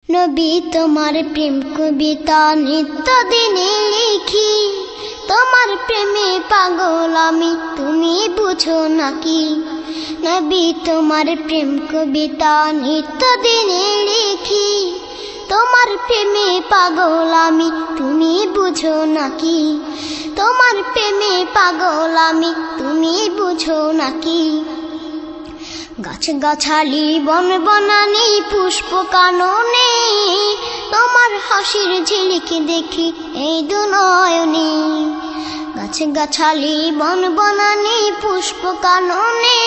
নবী তোমার প্রেম কবিতা নিত্য দিনে লিখি, তোমার প্রেমে পাগল আমি, তুমি বুঝো নাকি? নবী তোমার প্রেম কবিতা নিত্য দিনে লিখি, তোমার প্রেমে পাগল আমি, তুমি বুঝো নাকি? তোমার প্রেমে পাগল আমি, তুমি বুঝো নাকি? গাছ গাছালি বন বনানি পুষ্প কাননে, তোমার হাসির ঝিলিক দেখি এই দু নয়নে। গাছ গাছালি বন বনানি পুষ্প কাননে,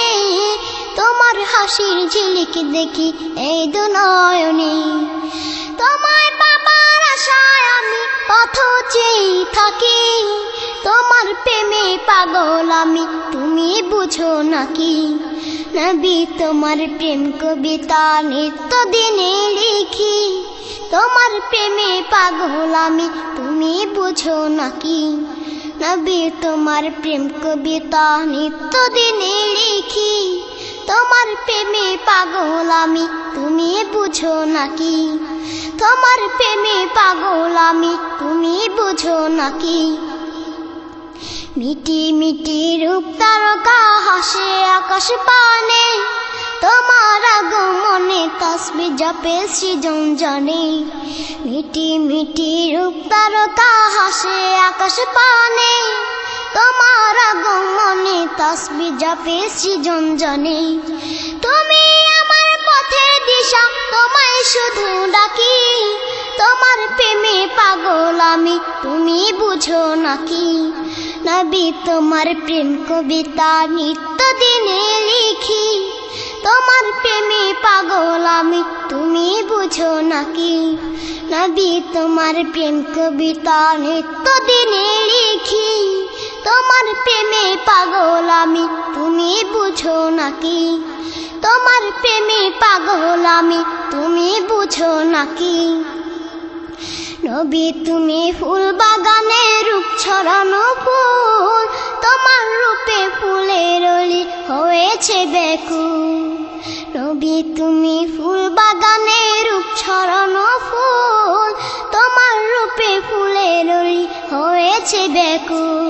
তোমার হাসির ঝিলিক দেখি এই দু নয়নে। তোমায় পাবার আশায় আমি পথ চেয়ে থাকি, তোমার প্রেমে পাগল আমি, তুমি বুঝো নাকি? নবী তোমার প্রেম কবিতা নিত্য দিনে লিখি, তোমার প্রেমে পাগল আমি, তুমি বুঝো নাকি? নবী তোমার প্রেম কবিতা নিত্য দিনে লিখি, তোমার প্রেমে পাগল আমি, তুমি বুঝো নাকি? তোমার প্রেমে পাগল আমি, তুমি বুঝো নাকি? মিটি মিটি রূপ তারকা হাসে আকাশ পানে, তোমার আগমনে তাসবিহ জপে সৃজন জনে। মিটি মিটি রূপ তারকা হাসে আকাশ পানে, তোমার আগমনে তাসবিহ জপে সৃজন জনে। তুমি আমার পথের দিশা, তোমায় শুধু ডাকি, তোমার প্রেমে পাগল আমি, তুমি বুঝো নাকি? নবী তোমার প্রেম কবিতা নিত্য দিনে লিখি, তোমার প্রেমে পাগল আমি, তুমি বুঝো নাকি? নবী তোমার প্রেম কবিতা নিত্য দিনে লিখি, তোমার প্রেমে পাগল আমি, তুমি বুঝো নাকি? তোমার প্রেমে পাগল আমি, তুমি বুঝো নাকি? নবী তুমি ফুল বাগানে রূপ ছড়ানো ফুল, তোমার রূপে ফুলের অলি হয়েছে ব্যাকুল। নবী তুমি ফুল বাগানে রূপ ছড়ানো ফুল, তোমার রূপে ফুলের অলি হয়েছে ব্যাকুল।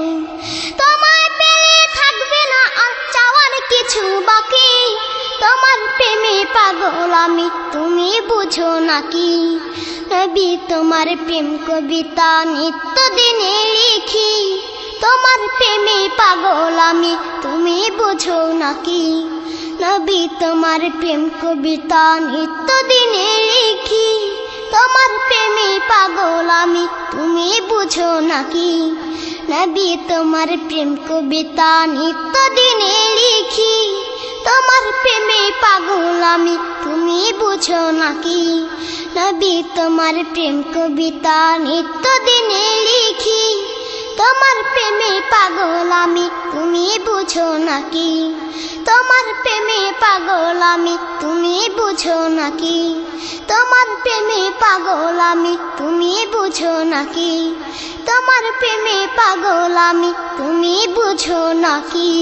তোমায় পেলে থাকবে না আর চাওয়ার কিছু বাকি, তোমার প্রেমে পাগল আমি, তুমি বুঝো নাকি? নবী তোমার প্রেম কবিতা নিত্য দিনে লিখি, তোমার প্রেমে পাগল আমি, তুমি বুঝো নাকি? নবী তোমার প্রেম কবিতা নিত্য দিনে লিখি, তোমার প্রেমে পাগল আমি, তুমি বুঝো নাকি? নবী তোমার প্রেম কবিতা নিত্য দিনে লিখি, তোমার প্রেমে পাগল আমি, তুমি বুঝো নাকি? নবী তোমার প্রেম কবিতা নিত্য দিনে লিখি, তোমার প্রেমে পাগল আমি, তুমি বুঝো নাকি? তোমার প্রেমে পাগল আমি, তুমি বুঝো নাকি? তোমার প্রেমে পাগল আমি, তুমি বুঝো নাকি? তোমার প্রেমে পাগল আমি, তুমি বুঝো নাকি?